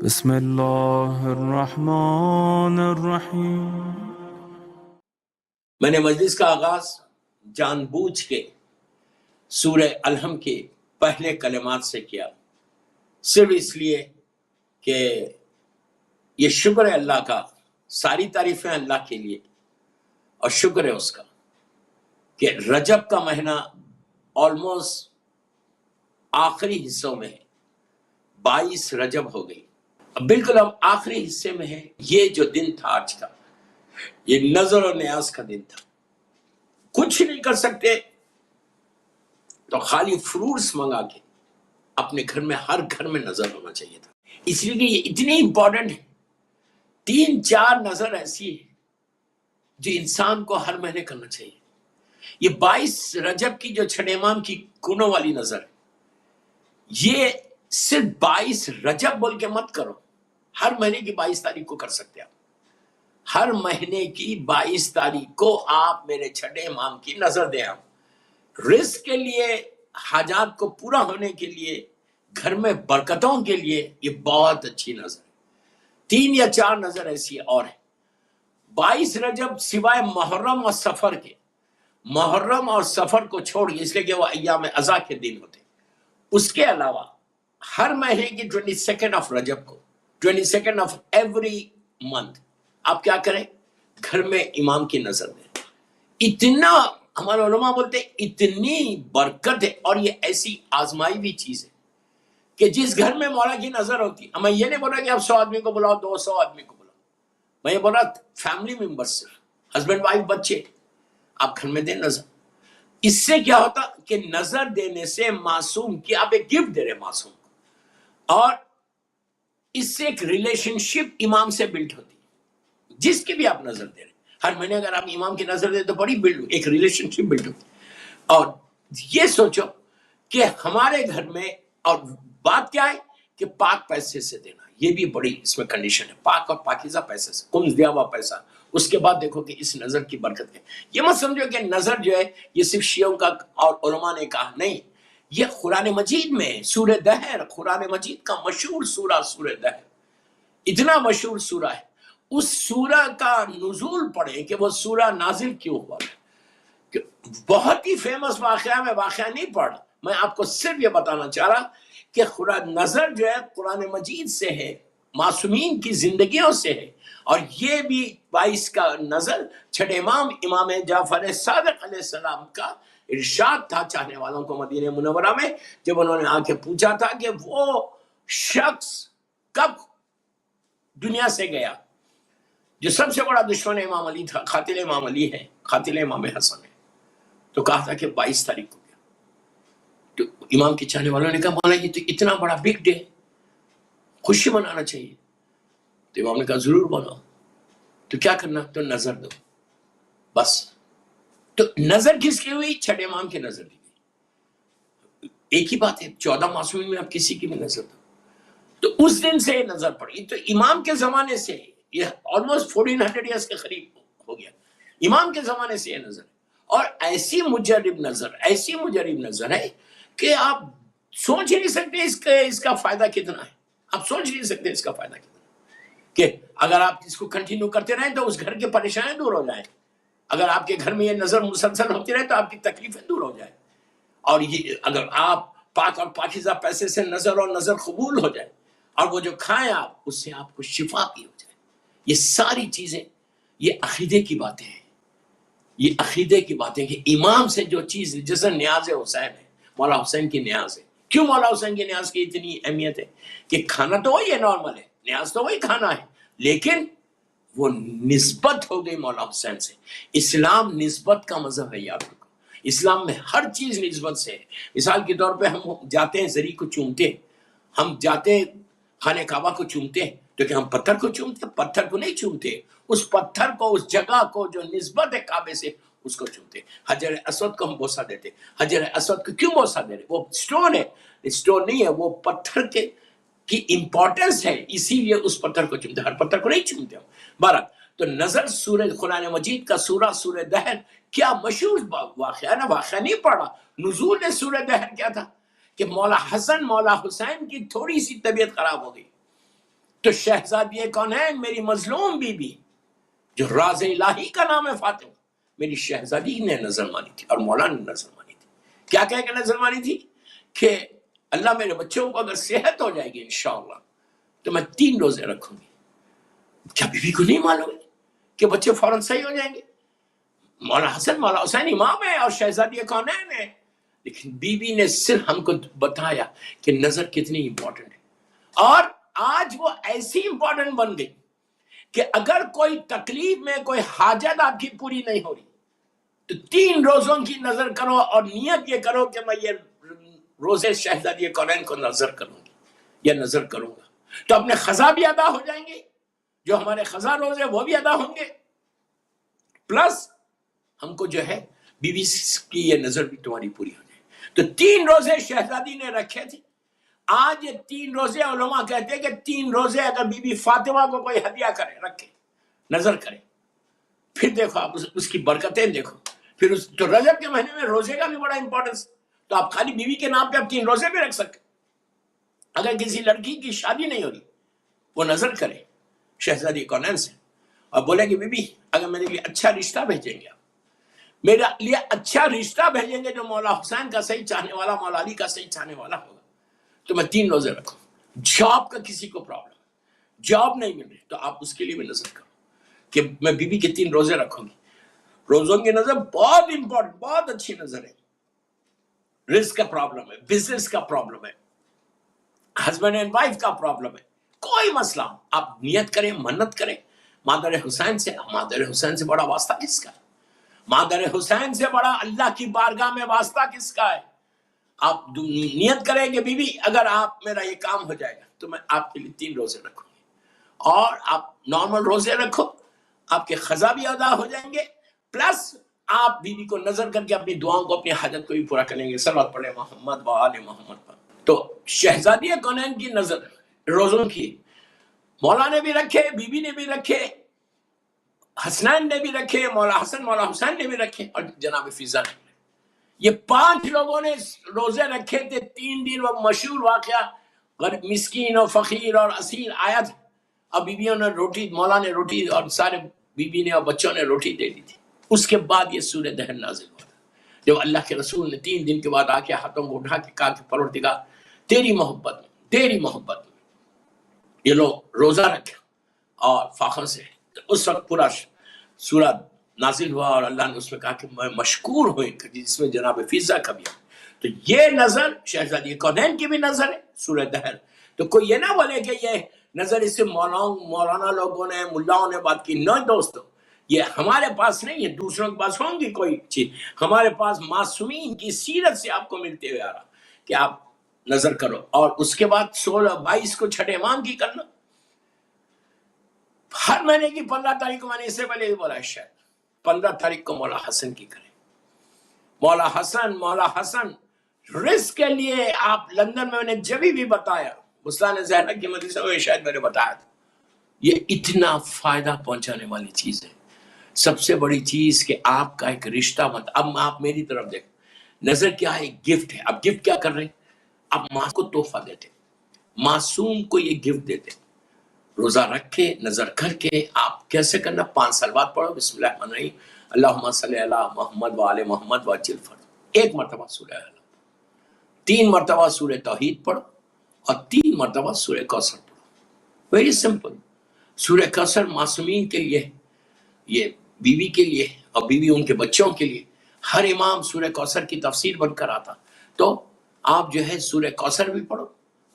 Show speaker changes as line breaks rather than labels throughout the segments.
بسم اللہ الرحمن الرحیم۔
میں نے مجلس کا آغاز جان بوجھ کے سورہ الحم کے پہلے کلمات سے کیا، صرف اس لیے کہ یہ شکر ہے اللہ کا، ساری تعریفیں اللہ کے لیے، اور شکر ہے اس کا کہ رجب کا مہینہ آلموسٹ آخری حصوں میں ہے، 22 رجب ہو گئی، بالکل اب آخری حصے میں ہے۔ یہ جو دن تھا آج کا، یہ نظر و نیاز کا دن تھا، کچھ نہیں کر سکتے تو خالی فروٹس منگا کے اپنے گھر میں، ہر گھر میں نظر ہونا چاہیے تھا، اس لیے کہ یہ اتنی امپورٹنٹ ہے۔ 3-4 نظر ایسی ہے جو انسان کو ہر مہینے کرنا چاہیے۔ یہ 22 رجب کی جو چھٹے امام کی کنوں والی نظر ہے، یہ صرف 22 رجب بول کے مت کرو، ہر مہینے کی 22 تاریخ کو کر سکتے آپ۔ ہر مہینے کی 22 تاریخ کو آپ میرے چھٹے امام کی نظر دیں۔ آپ رزق کے لیے، حاجات کو پورا ہونے کے لیے، گھر میں برکتوں کے لیے یہ بہت اچھی نظر ہے۔ 3 یا 4 نظر ایسی اور ہے۔ 22 رجب سوائے محرم اور سفر کے، محرم اور سفر کو چھوڑ کے، اس لیے کہ وہ ایام عزا کے دن ہوتے، اس کے علاوہ ہر مہینے کی 22 آف رجب کو، 22 آف ایوری منتھ آپ کیا کریں؟ گھر میں امام کی نظر دیں۔ اتنا ہمارے علماء بولتے ہیں اتنی برکت ہے، اور یہ ایسی آزمائی بھی چیز ہے کہ جس گھر میں مولا کی نظر ہوتی، میں یہ نہیں بول رہا کہ آپ 100 آدمی کو بلاؤ، 200 آدمی کو بلاؤ، میں یہ بول رہا فیملی ممبر، صرف ہسبینڈ وائف بچے، آپ گھر میں دیں نظر۔ اس سے کیا ہوتا کہ نظر دینے سے معصوم کی آپ ایک گفٹ دے رہے معصوم کو، اور اس سے ایک ریلیشن شپ امام سے بلڈ ہوتی، جس کی بھی آپ نظر دے رہے ہیں۔ ہر مہینے اگر آپ امام کی نظر دیں تو بڑی ایک ریلیشن شپ بلڈ ہوتی۔ اور یہ سوچو کہ ہمارے گھر میں، اور بات کیا ہے کہ پاک پیسے سے دینا، یہ بھی بڑی اس میں کنڈیشن ہے، پاک اور پاکیزہ پیسے سے، کمز دیا ہوا پیسہ۔ اس کے بعد دیکھو کہ اس نظر کی برکت ہے۔ یہ مت سمجھو کہ نظر جو ہے یہ صرف شیعوں کا اور علماء نے کہا، نہیں، یہ قرآن مجید میں ہے۔ سورہ دہر قرآن مجید کا مشہور سورہ، سورہ دہر اتنا مشہور سورہ ہے۔ اس سورہ کا نزول پڑھیں کہ وہ سورہ نازل کیوں ہوا، کہ بہت ہی فیمس واقعہ، میں واقعہ نہیں پڑھ، میں آپ کو صرف یہ بتانا چاہ رہا کہ نظر جو ہے قرآن مجید سے ہے، معصومین کی زندگیوں سے ہے۔ اور یہ بھی 22 کا نظر چھٹے امام امام جعفر صادق علیہ السلام کا ارشاد تھا چاہنے والوں کو مدینہ منورہ میں، جب انہوں نے آ کے پوچھا تھا کہ وہ شخص کب دنیا سے گیا جو سب سے بڑا دشمن امام علی تھا، قاتل امام علی ہے، قاتل امام حسن ہے، تو کہا تھا کہ 22 تاریخ کو گیا۔ تو امام کے چاہنے والوں نے کہا مولانا یہ تو اتنا بڑا بگ ڈے، خوشی منانا چاہیے۔ تو امام نے کہا ضرور بناؤ، تو کیا کرنا؟ تو نظر دو، بس۔ تو نظر کس کی ہوئی؟ چھٹے امام کی نظر دی گئی۔ ایک ہی بات ہے، 14 معصومین میں آپ کسی کی بھی نظر دو۔ تو اس دن سے یہ نظر پڑی، تو امام کے زمانے سے یہ آلموسٹ 1400 ایئرس کے قریب ہو گیا، امام کے زمانے سے یہ نظر ہے۔ اور ایسی مجرب نظر، ایسی مجرب نظر ہے کہ آپ سوچ ہی نہیں سکتے اس کا فائدہ کتنا ہے۔ آپ سوچ نہیں سکتے اس کا فائدہ کتنا ہے، کہ اگر آپ اس کو کنٹینیو کرتے رہیں تو اس گھر کے پریشانیاں دور ہو جائیں، اگر آپ کے گھر میں یہ نظر مسلسل ہوتی رہے تو آپ کی تکلیفیں دور ہو جائیں، اور یہ اگر آپ پاک اور پاکیزہ پیسے سے نظر اور نظر قبول ہو جائے، اور وہ جو کھائیں آپ، اس سے آپ کو شفا بھی ہو جائے۔ یہ ساری چیزیں، یہ عقیدے کی باتیں ہیں، یہ عقیدے کی باتیں کہ امام سے جو چیز، جیسے نیاز حسین ہے، مولا حسین کی نیاز ہے۔ کیوں مولا حسین کی نیاز کی اتنی اہمیت ہے؟ کہ کھانا تو وہی ہے، نارمل ہے، نیاز تو وہی کھانا ہے، لیکن وہ نسبت ہو گئی مولا حسین سے۔ اسلام نسبت کا مذہب ہے، یاد رکھو، اسلام میں ہر چیز نسبت سے ہے۔ مثال کے طور پہ ہم جاتے ہیں زری کو چومتے ہیں، ہم جاتے ہیں خانہ کعبہ کو چومتے ہیں، تو کہ ہم پتھر کو چومتے ہیں؟ پتھر کو نہیں چومتے، اس پتھر کو، اس جگہ کو جو نسبت ہے کعبے سے، اس کو چومتے۔ حجر اسود کو ہم بوسہ دیتے، حجر اسود کو کیوں بوسہ دے رہے؟ وہ سٹون ہے، سٹون نہیں ہے، وہ پتھر کی امپورٹنس ہے، اسی لیے اس پتھر کو چومتے، ہر پتھر کو نہیں چومتے ہم۔ بہرحال تو نظر سورہ قرآن مجید کا سورہ، سورہ دہر، کیا مشہور واقعہ نا، واقعہ نہیں پڑا، نزول سورہ دہر کیا تھا کہ مولا حسن مولا حسین کی تھوڑی سی طبیعت خراب ہو گئی، تو شہزادی کونین میری مظلوم بیوی جو راز الہی کا نام ہے فاطمہ، میری شہزادی نے نظر مانی تھی اور مولا نے نظر مانی تھی. کیا کہہ کے نظر مانی تھی؟ کہ اللہ میرے بچوں کو اگر صحت ہو جائے گی انشاءاللہ تو میں 3 روزے رکھوں گی. کیا بیوی کو نہیں معلوم ہے کہ بچے فوراً صحیح ہو جائیں گے؟ مولا حسن مولا حسین امام ہے اور شہزادی کونین ہے، لیکن بیوی نے صرف ہم کو بتایا کہ نظر کتنی امپورٹنٹ ہے. اور آج وہ ایسی امپورٹنٹ بن گئی کہ اگر کوئی تکلیف میں کوئی حاجت آپ کی پوری نہیں ہو رہی تو 3 روزوں کی نظر کرو اور نیت یہ کرو کہ میں یہ روزے شہزادی کونین کو نظر کروں گی یا نظر کروں گا، تو اپنے خزا بھی ادا ہو جائیں گے، جو ہمارے خزا روزے وہ بھی ادا ہوں گے، پلس ہم کو جو ہے بی بی کی یہ نظر بھی تمہاری پوری ہو جائے. تو 3 روزے شہزادی نے رکھے تھے. آج یہ 3 روزے علماء کہتے ہیں کہ 3 روزے اگر بی بی فاطمہ کو کوئی ہدیہ کرے، رکھے، نظر کرے، پھر دیکھو آپ اس کی برکتیں دیکھو. پھر تو رجب کے مہینے میں روزے کا بھی بڑا امپورٹنس، تو آپ خالی بیوی کے نام پہ آپ 3 روزے بھی رکھ سکتے. اگر کسی لڑکی کی شادی نہیں ہو رہی وہ نظر کرے شہزادی کونین سے اور بولے کہ بی بی اگر میرے لیے اچھا رشتہ بھیجیں گے، آپ میرے لیے اچھا رشتہ بھیجیں گے جو مولا حسین کا صحیح چاہنے والا، مولا علی کا صحیح چاہنے والا ہوگا، تو میں 3 روزے رکھوں. جاب کا کسی کو پرابلم، جاب نہیں مل رہی تو آپ اس کے لیے بھی نظر کرو کہ میں بی بی کے 3 روزے رکھوں گی. روزوں کی نظر بہت امپورٹنٹ، بہت اچھی نظر ہے. رزق کا پرابلم ہے، بزنس کا پرابلم ہے، ہسبینڈ اینڈ وائف کا پرابلم ہے، کوئی مسئلہ آپ نیت کریں، منت کریں مادر حسین سے. مادر حسین سے بڑا واسطہ کس کا ہے؟ مادر حسین سے بڑا اللہ کی بارگاہ میں واسطہ کس کا ہے؟ آپ نیت کریں کہ بی بی اگر آپ میرا یہ کام ہو جائے گا تو میں آپ کے لیے 3 روزے رکھوں گی. اور آپ نارمل روزے رکھو، آپ کے خزا بھی ادا ہو جائیں گے، پلس آپ بیوی کو نظر کر کے اپنی دعاؤں کو، اپنی حاجت کو بھی پورا کریں گے. صلوات پڑھیں محمد و آل محمد پر. تو شہزادی کونین کی نظر روزوں کی مولا نے بھی رکھے، بیوی نے بھی رکھے، حسنین نے بھی رکھے، مولا حسن مولا حسین نے بھی رکھے، اور جناب فیضا نے بھی رکھے. یہ 5 لوگوں نے روزے رکھے تھے 3 دن. وہ مشہور واقعہ غریب مسکین اور فقیر اور اسیر آیا تھا، اب بیویوں نے روٹی، مولا نے روٹی اور سارے بیوی نے اور بچوں نے روٹی دے دی تھی. اس کے بعد یہ سورہ دہر نازل ہوا تھا، جب اللہ کے رسول نے 3 دن کے بعد آ کے ہاتھوں کو اٹھا کے کہا کہ پروردگار تیری محبت میں، تیری محبت میں یہ لوگ روزہ رکھے اور فخر سے. تو اس وقت پورا سورہ نازل ہوا اور اللہ نے اس میں کہا کہ میں مشکور ہوئے، جس میں جناب فیضا کا بھی ہے. تو یہ نظر شہزادی کونین کی بھی نظر ہے سورہ دہر. تو کوئی یہ نہ بولے کہ یہ نظر اس سے مولانا لوگوں نے، ملاؤں نے بات کی. نہیں دوستو، یہ ہمارے پاس نہیں ہے، دوسروں کے پاس ہوں گی کوئی چیز. ہمارے پاس معصومین کی سیرت سے آپ کو ملتے ہوئے آ رہا کہ آپ نظر کرو. اور اس کے بعد 16-22 کو چھٹے امام کی کرنا. ہر مہینے کی 15 تاریخ کو، میں نے اس سے پہلے بھی بولا ہے شاید 15 تاریخ کو مولا حسن کی کریں. مولا حسن رزق کے لیے آپ لندن میں، نے جب بھی بتایا مسلان زہرا کی مدرسہ میں شاید میں نے بتایا تھا، یہ اتنا فائدہ پہنچانے والی چیز ہے. سب سے بڑی چیز کہ آپ کا ایک رشتہ مت. اب آپ میری طرف دیکھ، نظر کیا ہے؟ ایک گفٹ ہے. اب گفٹ کیا کر رہے ہیں؟ اب ماں کو تحفہ دیتے، معصوم کو یہ گفٹ دیتے. روزہ رکھ کے نظر کر کے آپ کیسے کرنا؟ 5 صلوات پڑھو، بسم اللہ الرحمن الرحیم، اللہم صلی علی محمد و آل محمد وعجل فرج. 1 مرتبہ سورہ الحمد، 3 مرتبہ سورہ توحید پڑھو، اور 3 مرتبہ سورہ کوثر پڑھو. Very simple. سورہ کوثر معصومین کے لیے، یہ بیوی کے لیے اور بیوی ان کے بچوں کے لیے. ہر امام سورہ کوثر کی تفسیر بن کر آتا. تو آپ جو ہے سورہ کوثر بھی پڑھو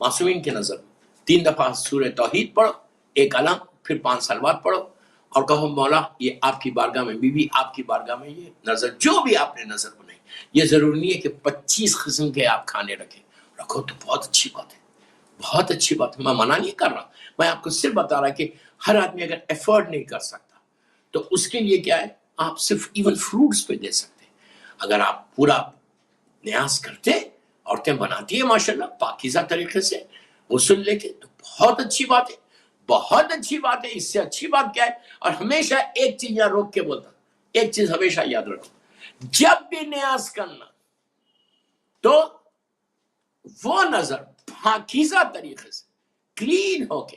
معصومین کے نظر میں. 3 دفعہ سورہ توحید پڑھو، 1 علم، پھر 5 صلوات پڑھو، اور کہو مولا یہ آپ کی بارگاہ میں، بیوی آپ کی بارگاہ میں یہ نظر جو بھی آپ نے نظر بنائی. یہ ضروری نہیں ہے کہ 25 قسم کے آپ کھانے رکھو تو بہت اچھی بات ہے، بہت اچھی بات ہے. میں منع نہیں کر رہا، میں آپ کو صرف بتا رہا کہ ہر آدمی اگر ایفورٹ نہیں کر سکتا تو اس کے لیے کیا ہے، آپ صرف ایون فروٹس پہ دے سکتے. اگر آپ پورا نیاز کرتے، عورتیں بناتی ہیں ماشاءاللہ پاکیزہ طریقے سے غسل لے کے، تو بہت اچھی بات ہے، بہت اچھی بات ہے. اس سے اچھی بات کیا ہے؟ اور ہمیشہ ایک چیز یہاں روک کے بولتا، ایک چیز ہمیشہ یاد رکھو، جب بھی نیاز کرنا تو وہ نظر پاکیزہ طریقے سے، کلین ہو کے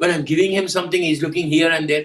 When I'm giving him something, he's looking here and there.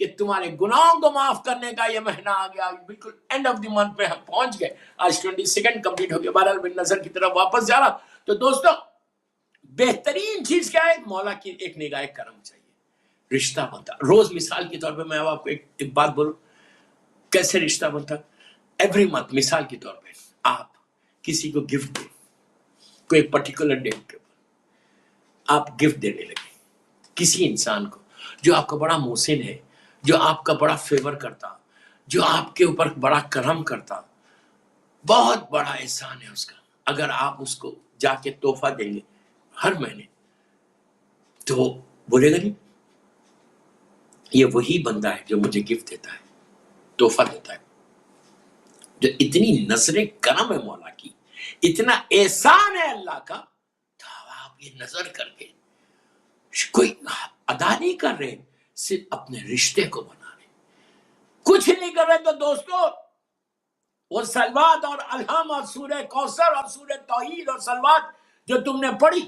کہ تمہارے گناہوں کو معاف کرنے کا یہ مہینہ آ گیا، بالکل اینڈ آف دی منتھ پہ ہم پہنچ گئے، آج 22 کمپلیٹ ہو گیا۔ بہرحال میں نظر کی طرف واپس جا رہا، تو دوستو بہترین چیز کیا ہے؟ مولا کی ایک نگاہ کرم چاہیے، رشتہ بنتا روز۔ مثال کے طور پہ میں اب آپ کو ایک بات بولوں، کیسے رشتہ بنتا؟ ایوری منتھ مثال کے طور پہ آپ کسی کو گفٹ دیں، کوئی پرٹیکولر ڈیٹ کے اوپر آپ گفٹ دینے لگے کسی انسان کو جو آپ کا بڑا محسن ہے، جو آپ کا بڑا فیور کرتا، جو آپ کے اوپر بڑا کرم کرتا، بہت بڑا احسان ہے اس کا۔ اگر آپ اس کو جا کے تحفہ دیں گے ہر مہینے تو وہ بولے گا نہیں یہ وہی بندہ ہے جو مجھے گفٹ دیتا ہے، تحفہ دیتا ہے، جو اتنی نظر کرم ہے مولا کی، اتنا احسان ہے اللہ کا، تو آپ یہ نظر کر کے کوئی ادا نہیں کر رہے، صرف اپنے رشتے کو بنا رہے، کچھ نہیں کر رہے۔ تو دوستو وہ سلوات اور الہم اور سورہ کوثر اور سورہ توحید اور سلوات جو تم نے پڑھی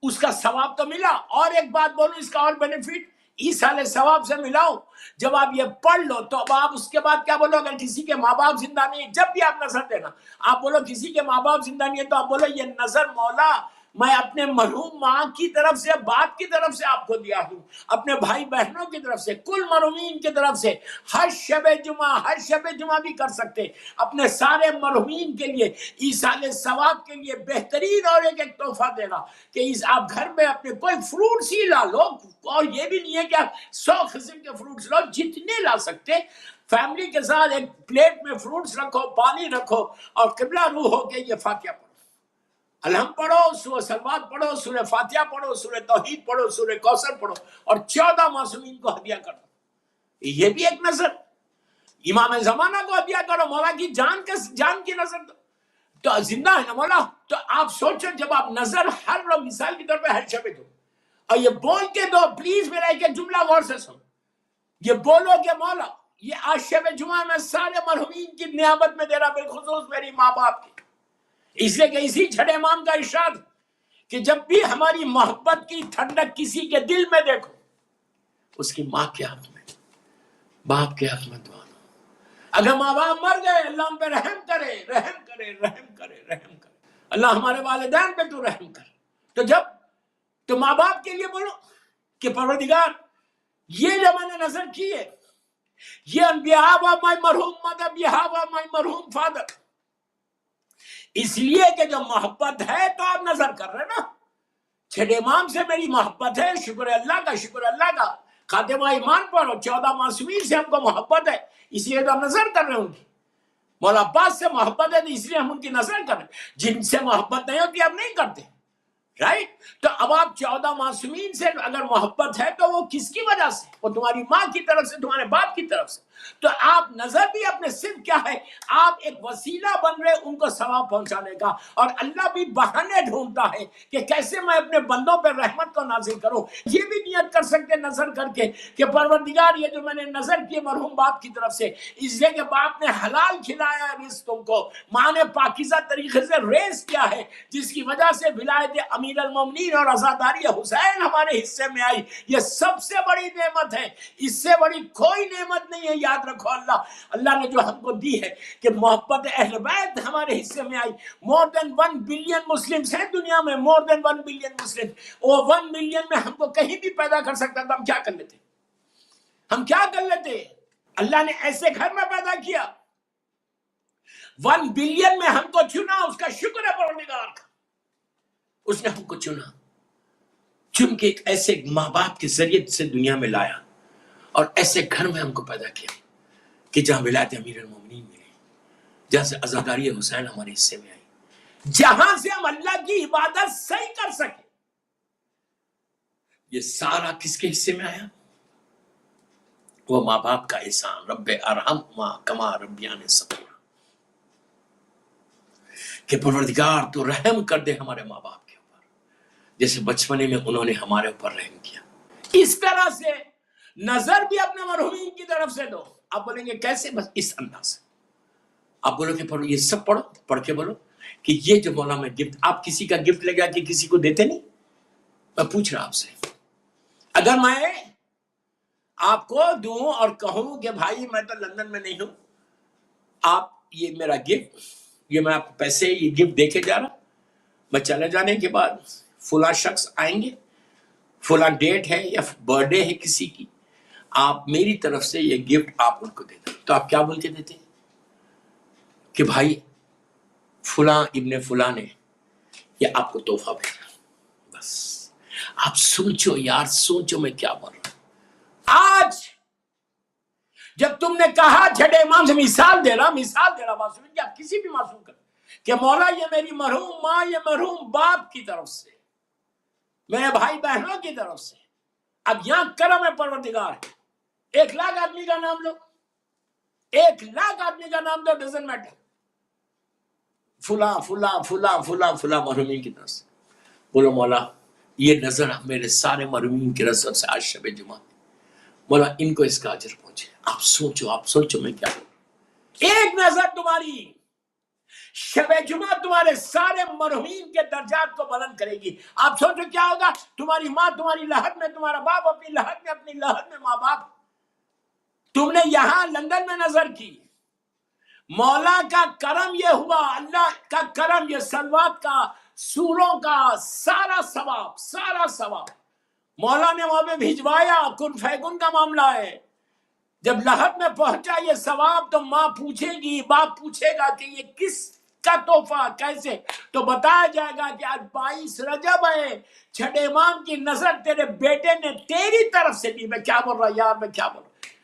اس کا ثواب تو ملا۔ اور ایک بات بولوں، اس کا اور بینیفٹ ایسال ثواب سے ملاؤ۔ جب آپ یہ پڑھ لو تو اب آپ اس کے بعد کیا بولو؟ اگر کسی کے ماں باپ زندہ نہیں، جب بھی آپ نظر دینا، آپ بولو کسی کے ماں باپ زندہ نہیں ہے تو آپ بولو یہ نظر مولا میں اپنے مرحوم ماں کی طرف سے، باپ کی طرف سے آپ کو دیا ہوں، اپنے بھائی بہنوں کی طرف سے، کل مرحومین کی طرف سے۔ ہر شب جمعہ بھی کر سکتے، اپنے سارے مرحومین کے لیے ایصال ثواب کے لیے بہترین اور ایک تحفہ دینا کہ آپ گھر میں اپنے کوئی فروٹس ہی لا لو، اور یہ بھی نہیں ہے کہ آپ 100 قسم کے فروٹس لاؤ، جتنے لا سکتے فیملی کے ساتھ ایک پلیٹ میں فروٹس رکھو، پانی رکھو، اور قبلہ روح ہو کے یہ فاتحہ پڑھو، الحم پڑھو، سورہ سلوات پڑھو، سورہ فاتحہ پڑھو، سورہ توحید پڑھو، سورہ کوثر پڑھو، اور 14 معصومین کو ہدیہ کرو۔ یہ بھی ایک نظر، امام زمانہ کو ہدیہ کرو، مولا کی جان کی نظر دو، تو زندہ ہے نا مولا۔ تو آپ سوچو جب آپ نظر ہر روز مثال کے طور پہ ہر شب دو، اور یہ بول کے دو، پلیز میرا ایک جملہ غور سے سن، یہ بولو کہ مولا یہ آج شب جمعہ میں سارے مرحومین کی نیابت میں دے رہا، بالخصوص میری ماں باپ کی، اس لیے کہ اسی چھٹے امام کا ارشاد کہ جب بھی ہماری محبت کی ٹھنڈک کسی کے دل میں دیکھو، اس کی ماں کے حق میں، باپ کے حق میں دعا دو۔ اگر ماں باپ مر گئے، اللہ ہم پہ رحم کرے، رحم کرے، رحم کرے، رحم کرے، اللہ ہمارے والدین پہ تو رحم کر۔ تو جب تو ماں باپ کے لیے بولو کہ پروردگار یہ جو میں نے نظر کی ہے، یہ on behalf of my مرحوم mother, behalf of my مرحوم father، اس لیے کہ جو محبت ہے تو آپ نظر کر رہے نا، چھٹے امام سے میری محبت ہے، شکر اللہ کا، شکر اللہ کا، خاتمہ ایمان پر، اور 14 معصومین سے ہم کو محبت ہے، اس لیے تو ہم نظر کر رہے ہیں ان کی۔ مولا عباس سے محبت ہے تو اس لیے ہم ان کی نظر کر رہے ہیں، جن سے محبت نہیں ہوتی ہم نہیں کرتے، رائٹ؟ تو اب آپ 14 معصومین سے اگر محبت ہے تو وہ کس کی وجہ سے؟ وہ تمہاری ماں کی طرف سے، تمہارے باپ کی طرف سے۔ تو آپ نظر بھی اپنے صرف کیا ہے، آپ ایک وسیلہ بن رہے ان کو ثواب پہنچانے کا، اور اللہ بھی بہانے ڈھونڈتا ہے کہ کیسے میں اپنے بندوں پہ رحمت کو نازل کروں۔ یہ بھی نیت کر سکتے نظر کر کے کہ پروردگار یہ جو میں نے نظر کی مرحوم باپ کی طرف سے، اس لیے کہ باپ نے حلال کھلایا ہے رزق تم کو، ماں نے پاکیزہ طریقے سے ریز کیا ہے، جس کی وجہ سے ولایت امیر المومنین اور عزاداری حسین ہمارے حصے میں آئی، یہ سب سے بڑی نعمت ہے، اس سے بڑی کوئی نعمت نہیں ہے۔ یاد رکھو اللہ نے جو ہم کو دی ہے کہ محبت اہل بیت ہمارے حصے میں آئی۔ مور دین 1 بلین مسلمز ہیں دنیا میں، مور دین 1 بلین مسلم، وہ 1 بلین میں ہم کو کہیں بھی پیدا کر سکتا تھا، ہم کیا کر لیتے؟ ہم کیا کر لیتے؟ اللہ نے ایسے گھر میں پیدا کیا، 1 بلین میں ہم کو چنا، اس کا شکر ہے پروردگار کا، اس نے ہم کو چن کے ایک ایسے ماں باپ کے ذریعے سے دنیا میں لایا، اور ایسے گھر میں ہم کو پیدا کیا کہ جہاں ولایت امیر المومنین ملی، جہاں سے عزاداری حسین ہمارے حصے میں آئی، جہاں سے ہم اللہ کی عبادت صحیح کر سکے۔ یہ سارا کس کے حصے میں آیا؟ وہ ماں باپ کا احسان، رب ارحمہما کما ربیانی صغیرا، کہ پروردگار تو رحم کر دے ہمارے ماں باپ کے اوپر، جیسے بچپنے میں انہوں نے ہمارے اوپر رحم کیا۔ اس طرح سے نظر بھی اپنے مرحومین کی طرف سے دو۔ آپ بولیں گے کیسے؟ بس اس انداز سے آپ بولو کہ پڑھو، یہ سب پڑھو، پڑھ کے بولو کہ یہ جو مولا میں گفٹ، آپ کسی کا گفٹ لے جا کے کسی کو دیتے نہیں؟ میں پوچھ رہا آپ سے، اگر میں آپ کو دوں اور کہوں کہ بھائی میں تو لندن میں نہیں ہوں، آپ یہ میرا گفٹ، یہ میں آپ کو پیسے یہ گفٹ دے کے جا رہا، میں چلے جانے کے بعد فلاں شخص آئیں گے، فلاں ڈیٹ ہے یا برتھ ڈے ہے کسی کی، آپ میری طرف سے یہ گفٹ آپ ان کو دے دیں، تو آپ کیا بول کے دیتے ہیں کہ بھائی فلاں ابن فلاں نے یہ آپ کو تحفہ بھیجا۔ بس آپ سوچو یار، سوچو میں کیا بول رہا ہوں۔ آج جب تم نے کہا چھٹے امام سے مثال دے رہا معصومین کی، آپ کسی بھی معصوم کا کہ مولا یہ میری مرحوم ماں، یہ مرحوم باپ کی طرف سے، میرے بھائی بہنوں کی طرف سے، اب یہاں کرم ہے پروردگار ہے، 1,00,000 آدمی کا نام لو، 1,00,000 آدمی کا نام دو، ڈزنٹ میٹر، فلاں فلاں فلاں فلاں فلاں مرحومین کی طرف سے، بولو مولا یہ نظر میرے سارے مرحومین کی رزق سے آج شب جمعہ، مولا ان کو اس کا اجر پہنچے۔ آپ سوچو میں کیا بولوں، ایک نظر تمہاری شب جمعہ تمہارے سارے مرحومین کے درجات کو بلند کرے گی۔ آپ سوچو کیا ہوگا، تمہاری ماں تمہاری لحد میں، تمہارا باپ اپنی لحد میں ماں باپ، تم نے یہاں لندن میں نظر کی، مولا کا کرم یہ ہوا، اللہ کا کرم یہ صلوات کا، سوروں کا سارا ثواب مولا نے وہاں پہ بھجوایا، کن فیکن کا معاملہ ہے۔ جب لحد میں پہنچا یہ ثواب تو ماں پوچھے گی، باپ پوچھے گا کہ یہ کس کا تحفہ، کیسے، تو بتایا جائے گا کہ آج 22 رجب ہے، چھٹے امام کی نظر تیرے بیٹے نے تیری طرف سے دی۔ میں کیا بول رہا یار، میں کیا بول رہا،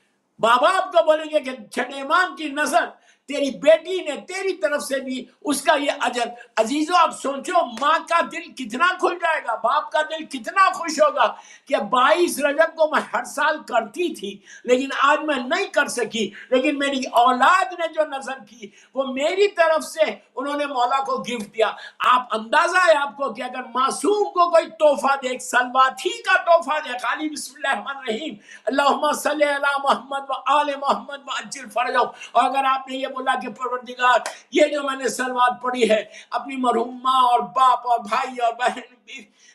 ماں باپ کو بولیں گے کہ چھٹے امام کی نظر تیری بیٹی نے تیری طرف سے دی، اس کا یہ اجر۔ عزیزو آپ سوچو، ماں کا دل کتنا کھل جائے گا، باپ کا دل کتنا خوش ہوگا کہ 22 رجب کو میں ہر سال کرتی تھی لیکن آج میں نہیں کر سکی، لیکن میری اولاد نے جو نظر کی وہ میری طرف سے انہوں نے مولا کو گفٹ دیا۔ آپ اندازہ ہے آپ کو کہ اگر معصوم کو کوئی تحفہ دے، ایک سلوات ہی کا تحفہ دے، خالی بسم اللہ الرحمن الرحیم اللہم صلی علی محمد و آل محمد و عجل فرجہم، اور اگر آپ نے یہ بولا کہ پروردگار یہ جو میں نے سلوات پڑھی ہے اپنی مرحوم ماں اور باپ اور بھائی اور بہن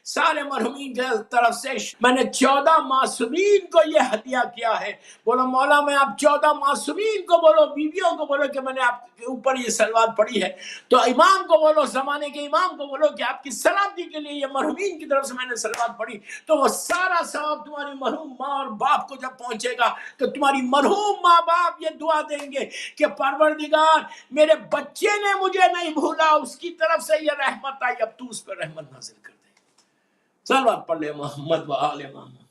سارے مرحومین کی طرف سے میں نے 14 معصومین کو یہ ہدیہ کیا ہے، بولو مولا میں آپ 14 معصومین کو بولو، بیویوں کو بولو کہ میں نے آپ کے اوپر یہ سلوات پڑھی ہے، تو امام کو بولو، زمانے کے امام کو بولو کہ آپ کی سلامتی کے لیے یہ مرحومین کی طرف سے میں نے سلوات پڑھی، تو وہ سارا ثواب تمہاری مرحوم ماں اور باپ کو جب پہنچے گا تو تمہاری مرحوم ماں باپ یہ دعا دیں گے کہ پروردگار میرے بچے نے مجھے نہیں بھولا، اس کی طرف سے یہ رحمت آئی، اب تو اس پر رحمت نازل کر دے۔ صلوات پڑھ لے محمد و آل محمد۔